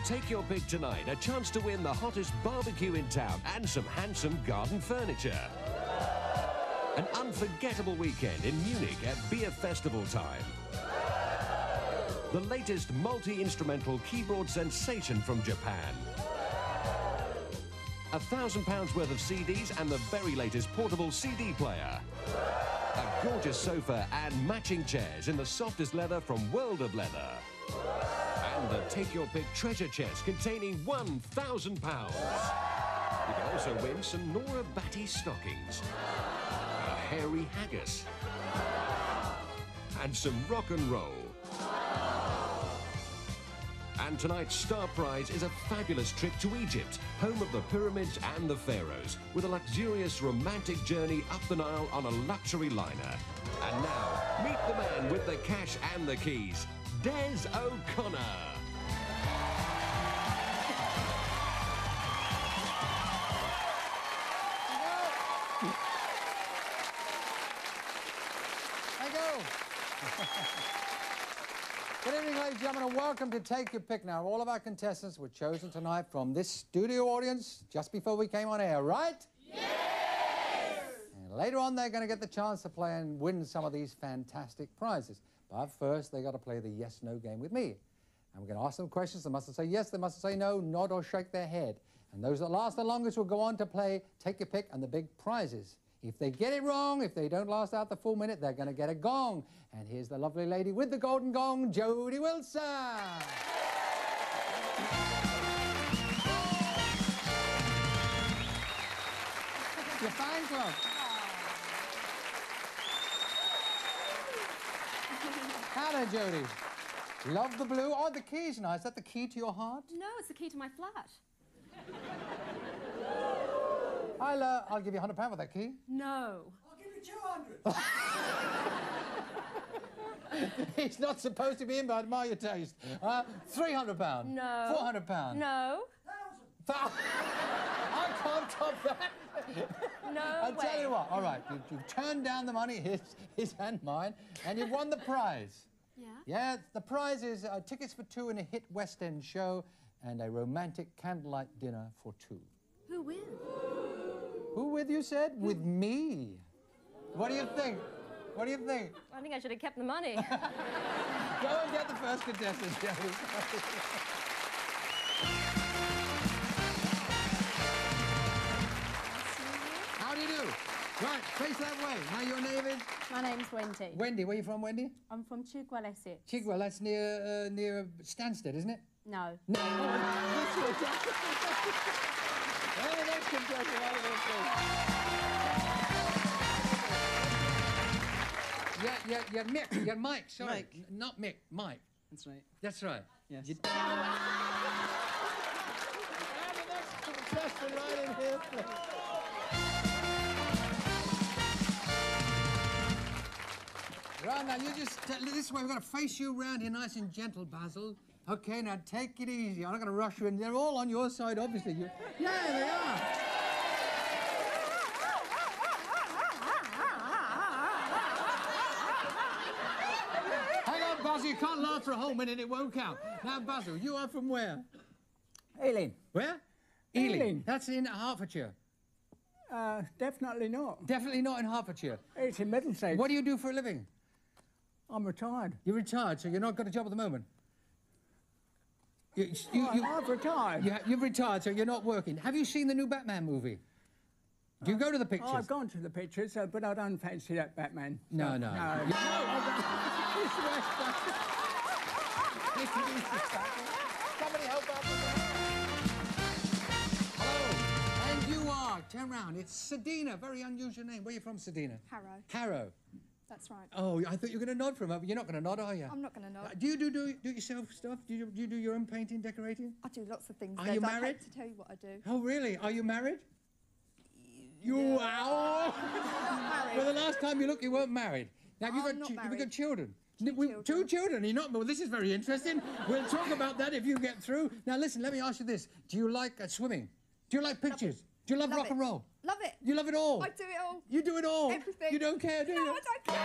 Take Your Pick tonight, a chance to win the hottest barbecue in town and some handsome garden furniture. An unforgettable weekend in Munich at Beer Festival time. The latest multi-instrumental keyboard sensation from Japan. £1,000 worth of CDs and the very latest portable CD player. A gorgeous sofa and matching chairs in the softest leather from World of Leather. And the Take Your Pick treasure chest containing £1,000. You can also win some Nora Batty stockings, a hairy haggis, and some rock and roll. And tonight's star prize is a fabulous trip to Egypt, home of the pyramids and the pharaohs, with a luxurious romantic journey up the Nile on a luxury liner. And now, meet the man with the cash and the keys, Des O'Connor. Thank you. Good evening, ladies and gentlemen, and welcome to Take Your Pick. Now, all of our contestants were chosen tonight from this studio audience just before we came on air, right? Yes! And later on, they're going to get the chance to play and win some of these fantastic prizes. But first, they got to play the yes-no game with me. And we're going to ask them questions. They mustn't say yes, they mustn't say no, nod or shake their head. And those that last the longest will go on to play Take Your Pick and the big prizes. If they get it wrong, if they don't last out the full minute, they're going to get a gong. And here's the lovely lady with the golden gong, Jody Wilson. Your fan club. Hello, Jody. Love the blue. Oh, the key's nice. Is that the key to your heart? No, it's the key to my flat. I'll give you £100 for that key. No. I'll give you 200. He's not supposed to be in, but I admire your taste. £300. No. £400. No. 1,000. I can't top that. No I'll way. tell you what. All right, you've turned down the money, his and mine, and you've won the prize. Yeah? Yeah, the prize is tickets for 2 in a hit West End show and a romantic candlelight dinner for 2. Who with? Who with, you said? With me. What do you think? What do you think? I think I should have kept the money. Go and get the first contestant, Jody. How do you do? Right, face that way. Now, your name is? My name's Wendy. Wendy. Where are you from, Wendy? I'm from Chigwell, Essex. Chigwell, that's near Stansted, isn't it? No. No. Well, the next contestant, Yeah, Mick. Yeah, Mike, sorry. Mike. Not Mick, Mike. That's right. That's right. Yes. You... the next contestant right in here, please. Right, now, you just... this way, we're going to face you around here nice and gentle, Basil. OK, now, take it easy. I'm not going to rush you in. They're all on your side, obviously. Yeah, they are. Hang on, Basil. You can't laugh for a whole minute. It won't count. Now, Basil, you are from where? Ealing. Where? Ealing. That's in Hertfordshire. Definitely not. Definitely not in Hertfordshire. It's in Middlesex. What do you do for a living? I'm retired. You're retired, so you're not got a job at the moment? I've retired. You've retired, so you're not working. Have you seen the new Batman movie? Do you go to the pictures? I've gone to the pictures, but I don't fancy that Batman. No. No. Somebody help out with that. Hello, and you are. Turn round. It's Sedina. Very unusual name. Where are you from, Sedina? Harrow. Harrow. That's right. Oh, I thought you were going to nod for a moment. You're not going to nod, are you? I'm not going to nod. Do you do it yourself stuff? Do you do your own painting, decorating? I do lots of things. Are you married? I hate to tell you what I do. Oh, really? Are you married? You are. Not married. Well, the last time you looked, you weren't married. Now, have you I'm got not have you got married. children? Children. 2 children. You're not. Well, this is very interesting. We'll talk about that if you get through. Now, listen. Let me ask you this: do you like swimming? Do you like pictures? Do you love rock and roll? Love it. You love it all. I do it all. You do it all. Everything. You don't care, do you? No, I don't care.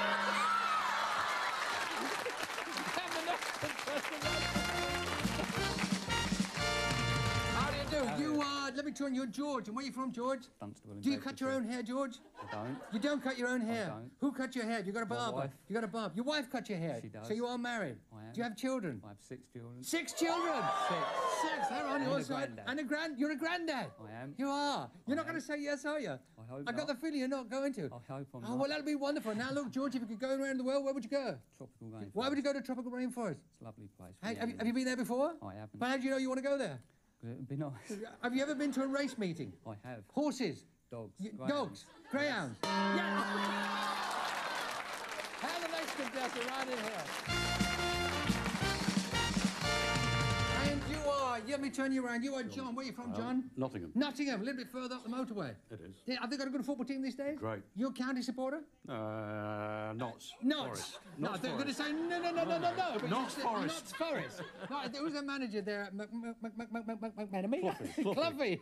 let me turn you, George. And where are you from, George? Dunstable in Do you cut your Bedfordshire. own hair, George? I don't. You don't cut your own hair? don't. Who cut your hair? You got a My barber? wife. You got a barber. Your wife cut your hair? She does. So you are married? I am. Do you have children? I have 6 children. 6 children? Six. They're on your a side. granddad. You're a granddad? I am. You are? You're not am. going to say yes, are you? I hope I got not. the feeling you're not going to. I hope I'm Oh, not. well, that'll be wonderful. Now, look, George, if you could go around the world, where would you go? Tropical rainforest. Why would you go to tropical rainforest? It's a lovely place. Hey, for have animals. you been there before? I haven't. But how do you know you want to go there? It'd be nice. Have you ever been to a race meeting? I have. Horses? Dogs. Dogs? Greyhounds? Yeah. And the next contestant right in here. And you are, let me turn you around. You are John. Where are you from, John? Nottingham. Nottingham, a little bit further up the motorway. It is. Yeah, have they got a good football team these days? Great. You're a county supporter? Notts. Not. Forest. No, Notts they're going to Forest. say no. But Notts you said Forest. Notts Forest. No, there was a manager there at Fluffy.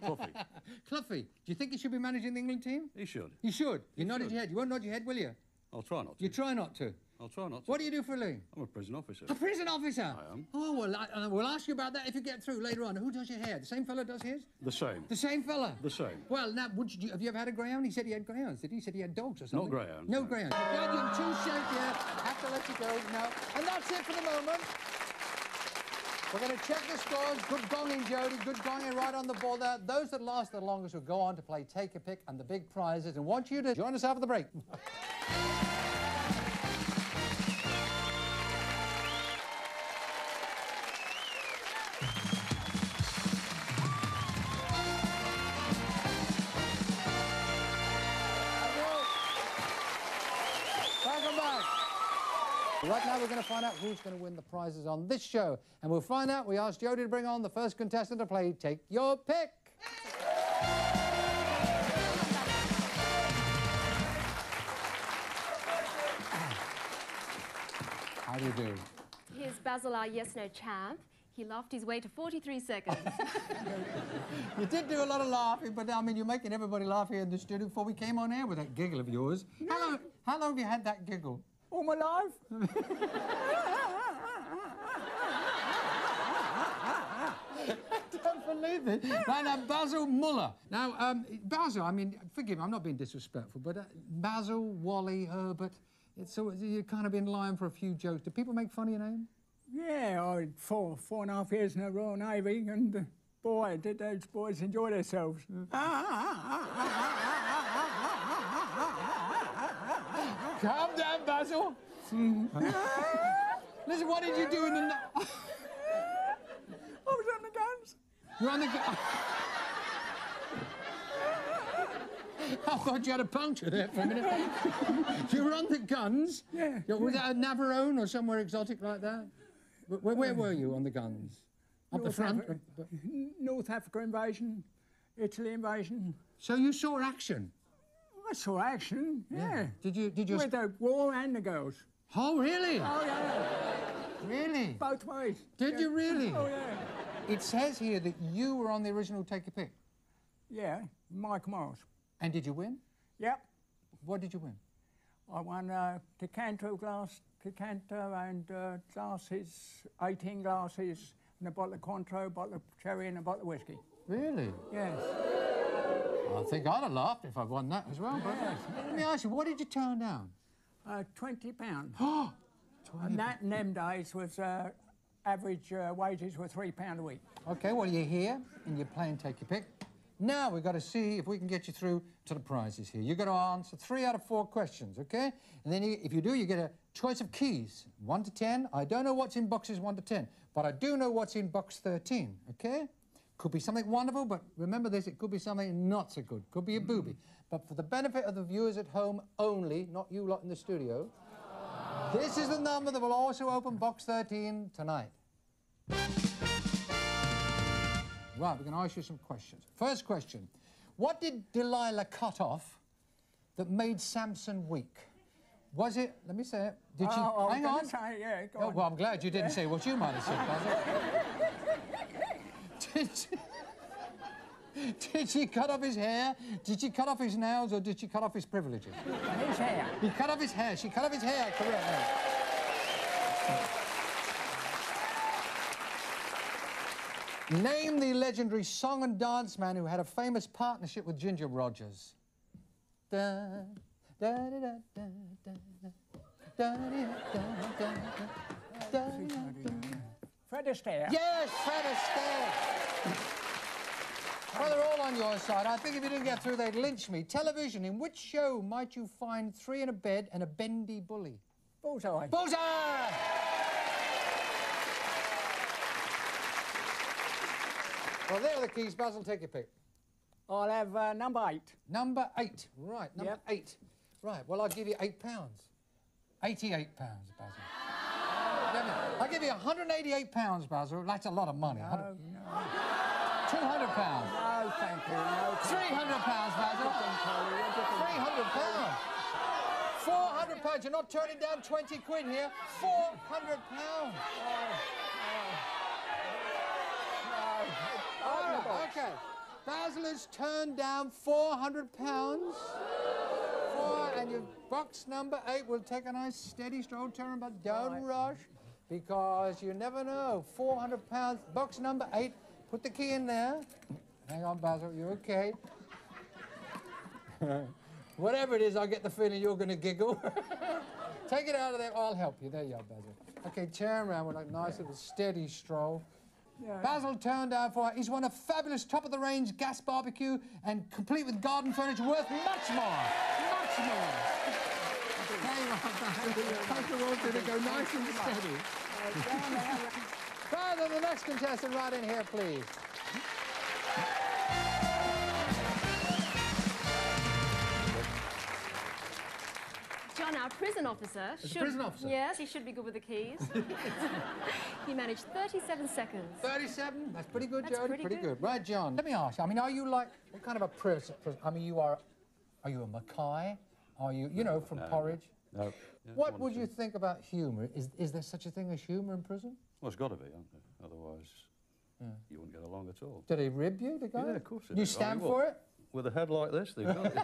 Cluffy. Do you think he should be managing the England team? He should. You should. You nodded should. your head. You won't nod your head, will you? I'll try not to. You try not to. I'll try not to. What do you do for a living? I'm a prison officer. A prison officer. I am. Oh, well, we'll ask you about that if you get through later on. Who does your hair? The same fella does his? The same. The same fella? The same. Well, now, have you ever had a greyhound? He said he had greyhounds. Did he? He said he had dogs or something? greyhounds, No no. greyhounds. Guardian, too shake here. Have to let you go now. And that's it for the moment. We're going to check the scores. Good gonging, Jody. Good gonging right on the ball there. Those that last the longest will go on to play Take a Pick and the big prizes. And want you to join us after the break. Welcome back. Right now we're going to find out who's going to win the prizes on this show. And we'll find out. We asked Jody to bring on the first contestant to play Take Your Pick. How do you do? Here's Basil, our yes-no champ. He laughed his way to 43 seconds. You did do a lot of laughing, but I mean, you're making everybody laugh here in the studio before we came on air with that giggle of yours. How long have you had that giggle? All my life. Don't believe it. Right now, Basil Muller. Now, Basil, I mean, forgive me, I'm not being disrespectful, but Basil, Wally, Herbert, you've kind of been lying for a few jokes. Do people make fun of your name? Yeah, I had 4.5 years in the Royal Navy, and boy, did those boys enjoy themselves. Calm down, Basil. Listen, what did you do in the... I was on the guns. You're on the... I thought you had a puncture there for a minute. You were on the guns? Yeah. Was that at Navarone or somewhere exotic like that? Where were you on the guns? Up the front? North Africa invasion, Italy invasion. So you saw action? I saw action, yeah. Did you... With the war and the girls. Oh, really? Oh, yeah. Really? Both ways. Did you really? Oh, yeah. It says here that you were on the original Take a Pick. Yeah, Michael Morris. And did you win? Yep. What did you win? I won decanter and glasses, 18 glasses, and a bottle of Cointreau, a bottle of sherry, and a bottle of whiskey. Really? Yes. I think I'd have laughed if I'd won that as well. But let me ask you, what did you turn down? £20. Oh, And that in them days was average wages were £3 a week. OK, well, you're here and you're playing Take Your Pick. Now we've got to see if we can get you through to the prizes here. You've got to answer 3 out of 4 questions, OK? And then if you do, you get a choice of keys, 1 to 10. I don't know what's in boxes 1 to 10, but I do know what's in box 13, OK? Could be something wonderful, but remember this, it could be something not so good. Could be a booby. But for the benefit of the viewers at home only, not you lot in the studio, this is the number that will also open box 13 tonight. Right, we're going to ask you some questions. First question. What did Delilah cut off that made Samson weak? Was it... Let me say it. Did she... Hang on. Say, yeah, go Oh, on. well, I'm glad you didn't say what you might have said, Basil. Did she cut off his hair? Did she cut off his nails? Or did she cut off his privileges? His hair. He cut off his hair. She cut off his hair. Correct. Name the legendary song and dance man who had a famous partnership with Ginger Rogers. Da, da, da, da, da, da, da, da, da, da. Fred Astaire. Yes, Fred Astaire. Well, they're all on your side. I think if you didn't get through, they'd lynch me. Television. In which show might you find three in a bed and a bendy bully? Bullseye. Bullseye! Well, there are the keys. Basil, take your pick. I'll have number 8. Number 8. Right, number Yep. 8. Right, well, I'll give you £8. £88, Basil. I'll give you £188, Basil. That's a lot of money. No, £200. no. No, thank you. No, thank you. £300, Basil. £300. £400. You're not turning down 20 quid here. £400. Okay. Basil has turned down £400. And your box number 8 will take a nice steady stroll turn, but don't rush, because you never know. £400. Box number 8. Put the key in there. Hang on, Basil. You okay? Whatever it is, I get the feeling you're going to giggle. Take it out of there. I'll help you. There you are, Basil. Okay, turn around with a nice little steady stroll. Yeah. Basil turned down for. He's won a fabulous top-of-the-range gas barbecue and complete with garden furniture worth much more. Much more. Hang on, Basil. Basil wants you to go nice and steady. Basil, the next contestant, right in here, please. John, our prison officer should... prison officer? Yes, he should be good with the keys. He managed 37 seconds. 37? That's pretty good, That's Jody. pretty good. Right, John. Let me ask you, I mean, are you like, what kind of a prison? I mean, are you a Mackay? Are you, you know, from Porridge? No. Yeah, What would you think about humour? Is there such a thing as humour in prison? Well, it's got to be, hasn't it? Otherwise, you wouldn't get along at all. Did he rib you, the guy? Yeah, of course it You did. stand I mean, for what? it? With a head like this, they've got it.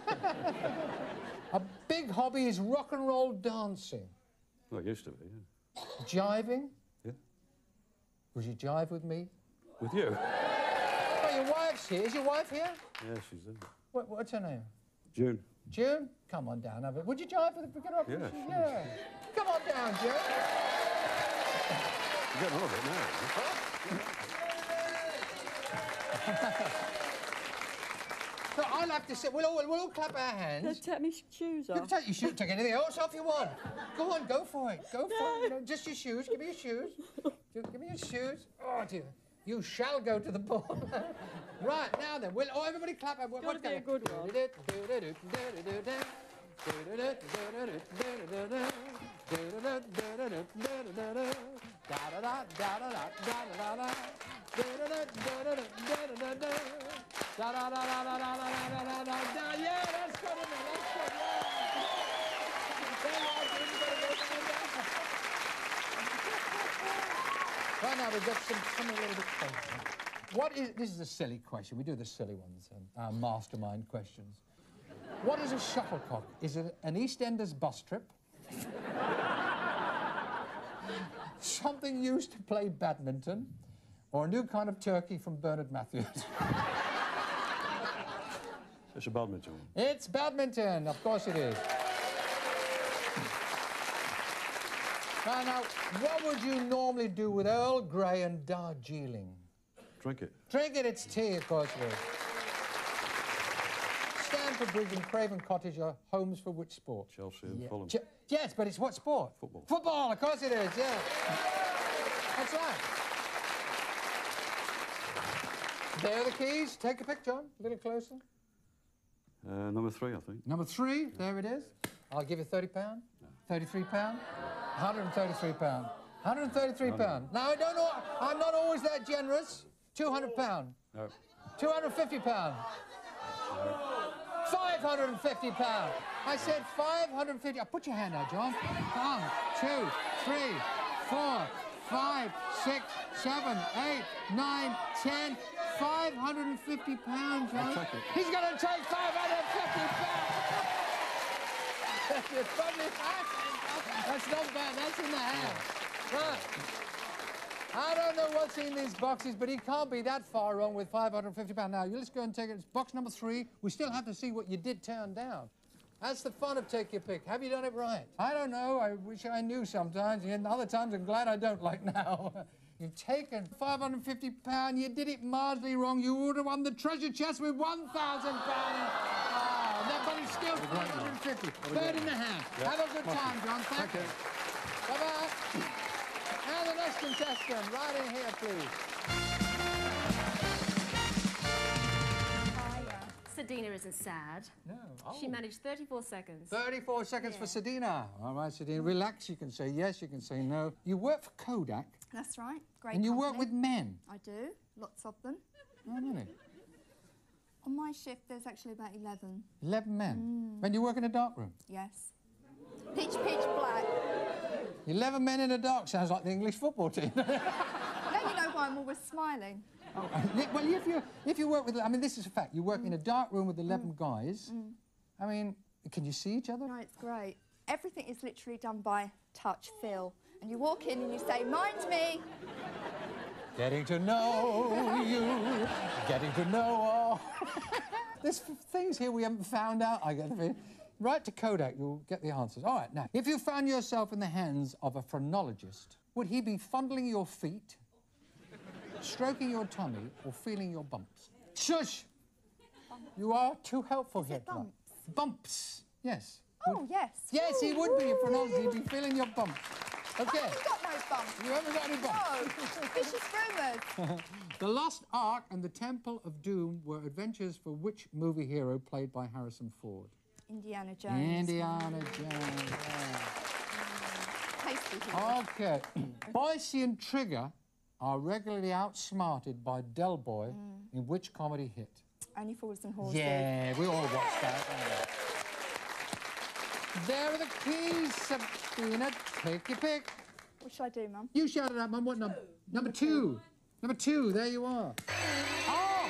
A big hobby is rock and roll dancing. Well, it used to be, yeah. Jiving? Yeah. Would you jive with me? With you? Oh, your wife's here. Is your wife here? Yeah, she's there. What's her name? June. June? Come on down. Have it. Would you jive with her? Pick her up? Yeah, Yeah. Come on down, June. You're getting on a bit now. So I'll have to say, we'll all clap our hands. Take my shoes You can take your shoes, take anything else off you want. Go on, go for it. Go for it. No, just your shoes. Give me your shoes. Give me your shoes. Oh, dear. You shall go to the ball. Right, now then. Everybody clap. What's be a good one. Yeah, that's good, isn't it? That's good, yeah. Right now, we've got something a little bit closer. This is a silly question. We do the silly ones, our mastermind questions. What is a shuttlecock? Is it an EastEnders bus trip? Something used to play badminton? Or a new kind of turkey from Bernard Matthews? It's a badminton one. It's badminton, of course it is. Now, what would you normally do with Earl Grey and Darjeeling? Drink it. Drink it, it's tea, of course it is. Stamford Bridge and Craven Cottage are homes for which sport? Chelsea and Fulham. Yes, but it's what sport? Football. Football, of course it is, yeah. That's right. There are the keys. Take a pick, John. A little closer. Number 3, I think. Number 3, there it is. I'll give you £30. £33. £133. £133. Now, I don't know, I'm not always that generous. £200. No. £250. No. £550. I said £550. Put your hand out, John. 1, 2, 3, 4, 5, 6, 7, 8, 9, 10. £550, John. He's going to take £550. That's not bad. That's in the hand. Right. I don't know what's in these boxes, but he can't be that far wrong with £550. Now, let's go and take it. It's box number 3. We still have to see what you did turn down. That's the fun of Take Your Pick. Have you done it right? I don't know. I wish I knew sometimes, and other times I'm glad I don't, like now. You've taken £550. You did it marginally wrong. You would have won the treasure chest with £1,000. That money's still £550. Third in the hand. Yep. Have a good time, John. Thank you. Bye-bye. Now the next contestant. Right in here, please. Sedina isn't sad. No. Oh. She managed 34 seconds. 34 seconds for Sedina. All right, Sedina, relax. You can say yes, you can say no. You work for Kodak. That's right. Great And you company. work with men. I do. Lots of them. Oh, really? On my shift, there's actually about 11. 11 men. And you work in a dark room. Yes. Pitch black. 11 men in a dark sounds like the English football team. Now you know why I'm always smiling. Oh, well, if you work with, I mean, this is a fact. You work in a dark room with 11 guys. I mean, can you see each other? No, it's great. Everything is literally done by touch, feel. And you walk in and you say, mind me. Getting to know you, getting to know all. There's things here we haven't found out, I get the feeling. Write to Kodak, you'll get the answers. All right, now, if you found yourself in the hands of a phrenologist, would he be fondling your feet, stroking your tummy, or feeling your bumps? Shush! You are too helpful here. Bumps? Bumps, yes. Oh, yes. Yes, he would be a phrenologist. He'd be feeling your bumps. Okay. I haven't got no bumps. You haven't got any bumps? No. Vicious rumours. The Lost Ark and the Temple of Doom were adventures for which movie hero played by Harrison Ford? Indiana Jones. Indiana Jones. Tasty hero. Okay. Boise and Trigger are regularly outsmarted by Del Boy in which comedy hit? Only Fools and Horses. Yeah, we all watched that. There are the keys, Sabina. Take your pick. What should I do, Mum? You shouted out, Mum. What number? Number 2. Number 2. There you are. Oh,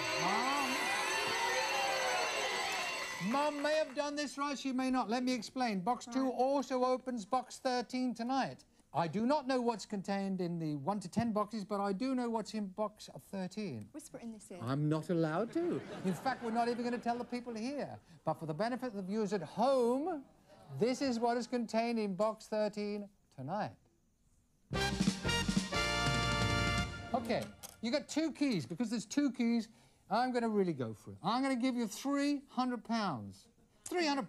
Mum. Mum may have done this right. She may not. Let me explain. Box 2 also opens box 13 tonight. I do not know what's contained in the 1 to 10 boxes, but I do know what's in box 13. Whisper in this ear. I'm not allowed to. In fact, we're not even going to tell the people here. But for the benefit of the viewers at home, this is what is contained in box 13 tonight. Okay, you got 2 keys. Because there's 2 keys, I'm going to really go for it. I'm going to give you £300. £300. No.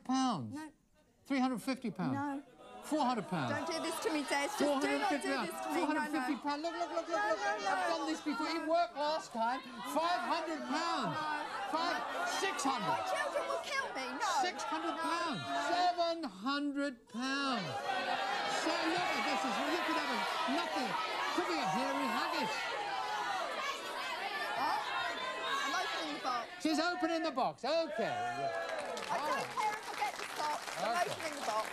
£350. No. £400. Don't do this to me, Des. Just do not do this to me. No, £450. no. Look. No. I've done this before. It worked last time. £500. No. £600. My children will kill me. No. £600. £700. So look at this. You could have nothing. Could be a hairy haggis. What? I'm opening the box. She's opening the box. Okay. Yeah. I don't care if I get the socks. I'm opening the box.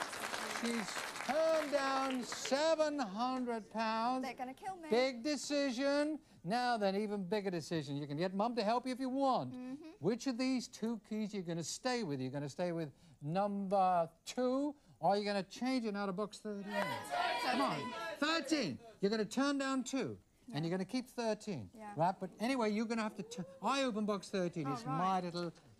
She's turned down £700. They're going to kill me. Big decision. Now then, even bigger decision. You can get Mum to help you if you want. Which of these 2 keys you're going to stay with? You're going to stay with number 2, or are you going to change it now to box 13? Come on. 13. You're going to turn down 2. And you're going to keep 13, right? But anyway, you're going to have to... I open box 13. It's my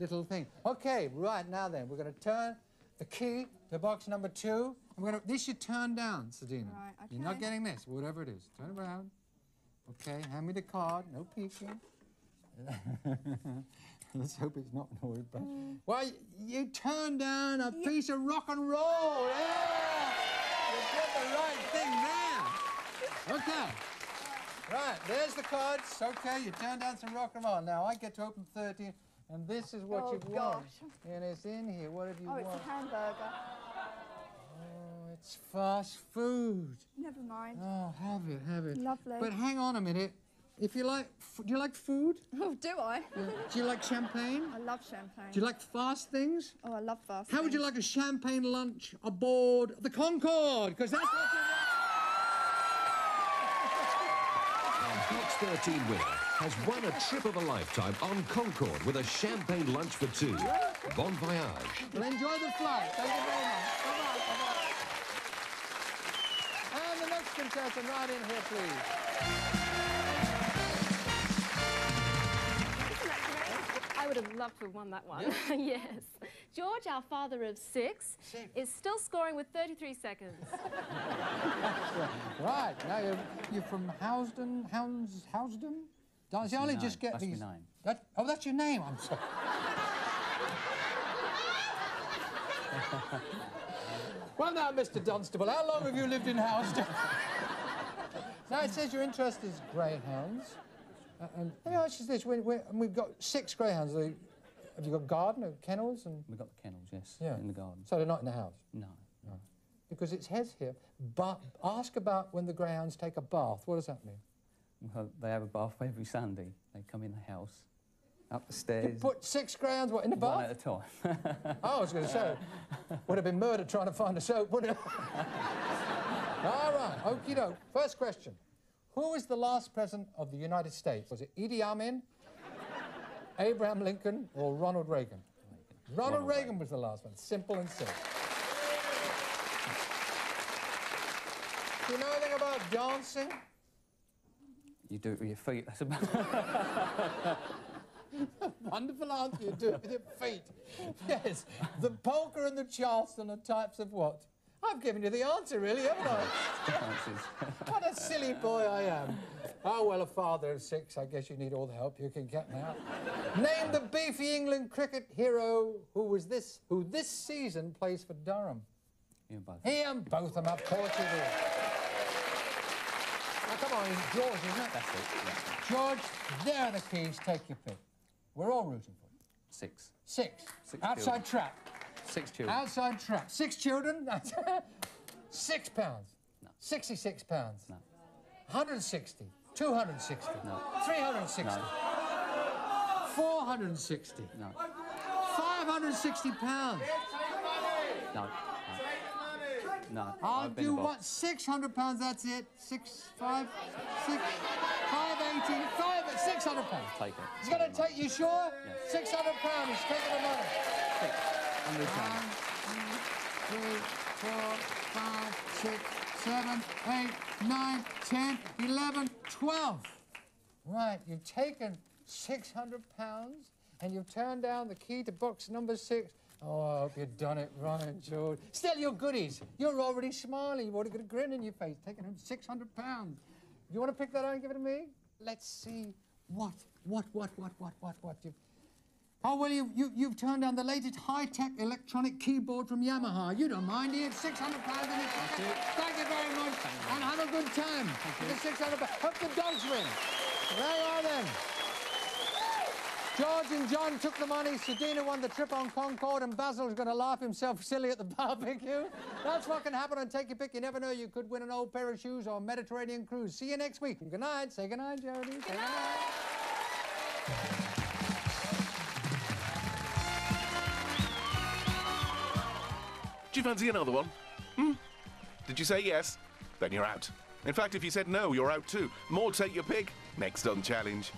little thing. Okay, right, now then, we're going to turn the key to box number 2. This you turn down, Sedina. Right, okay. You're not getting this, whatever it is. Turn around. Okay, hand me the card. No peeking. Let's hope it's not noise, but... Well, you turn down a piece of rock and roll. Yeah! You did the right thing there. Okay. Right, there's the cards. Okay, you turn down some rock and roll. Now, I get to open 13, and this is what you've won. And it's in here. What have you won? Oh, it's a hamburger. Oh, it's fast food. Never mind. Oh, have it. Lovely. But hang on a minute. If you like, do you like food? Oh, do I? Yeah. Do you like champagne? I love champagne. Do you like fast things? Oh, I love fast How would you like a champagne lunch aboard the Concorde? Because that's what you want. Our Box 13 winner has won a trip of a lifetime on Concorde with a champagne lunch for 2. Bon voyage. Well, enjoy the flight. Thank you very much. Bye-bye. Bye-bye. And the next contestant, right in here, please. Isn't that great? I would have loved to have won that one. Yes. George, our father of six, is still scoring with 33 seconds. Right, now you're from Housden? Don't you only just get That's these... my name. Oh, that's your name, I'm sorry. Well now, Mr. Dunstable, how long have you lived in Housden? Now it says your interest is greyhounds. And let me ask you this, we've got 6 greyhounds. Have you got garden or kennels? And We've got the kennels, yes, yeah. in the garden. So they're not in the house? No. No. Because it says here, but ask about when the greyhounds take a bath. What does that mean? Well, they have a bath every Sunday. They come in the house, up the You stairs. put 6 greyhounds, what, in the bath? One at a time. Oh, I was going to say, would have been murder trying to find a soap, wouldn't it? All right, okie doke. First question. Who was the last president of the United States? Was it Idi Amin, Abraham Lincoln, or Ronald Reagan? Ronald Reagan was the last one. Simple and simple. Do you know anything about dancing? You do it with your feet. That's about. Wonderful answer. You do it with your feet. Yes. The polka and the charleston are types of what? I've given you the answer, really, haven't I? What a silly boy I am. Oh, well, a father of 6, I guess you need all the help you can get now. Name the beefy England cricket hero who this season plays for Durham. Ian Botham. Ian Botham, of course you do. Now, come on, it's George, isn't it? That's it, yeah. George, there are the keys. Take your pick. We're all rooting for you. 6. 6. 6 Outside children. trap. 6 children. Outside trap. 6 children. That's £6. No. £66. No. 160. 260. No. 360. No. 460. No. £560. No. No. I'll I've been do the what? boss. £600. That's it. 580. 600 pounds. Take it. He's going to take. You sure? Yes. 600 pounds. He's taking the money. 100 1, pounds. 2, 3, 4, 5, 6, 7, 8, 9, 10, 11, 12. Right, you've taken 600 pounds and you've turned down the key to box number 6. Oh, I hope you've done it right, George. Still, your goodies. You're already smiling. You've already got a grin on your face, taking home 600 pounds. You want to pick that out and give it to me? Let's see what you've... Oh, well, you've turned down the latest high-tech electronic keyboard from Yamaha. You don't mind, Ian. 600 pounds in it. Thank you very much. And have a good time. The 600 pounds. Hope the dogs win. There you are, then. George and John took the money. Sedina won the trip on Concorde, and Basil's going to laugh himself silly at the barbecue. That's what can happen on Take Your Pick. You never know. You could win an old pair of shoes or a Mediterranean cruise. See you next week. Good night. Say good night, Jody. Say good night. Do you fancy another one? Did you say yes? Then you're out. In fact, if you said no, you're out too. More Take Your Pick next on Challenge.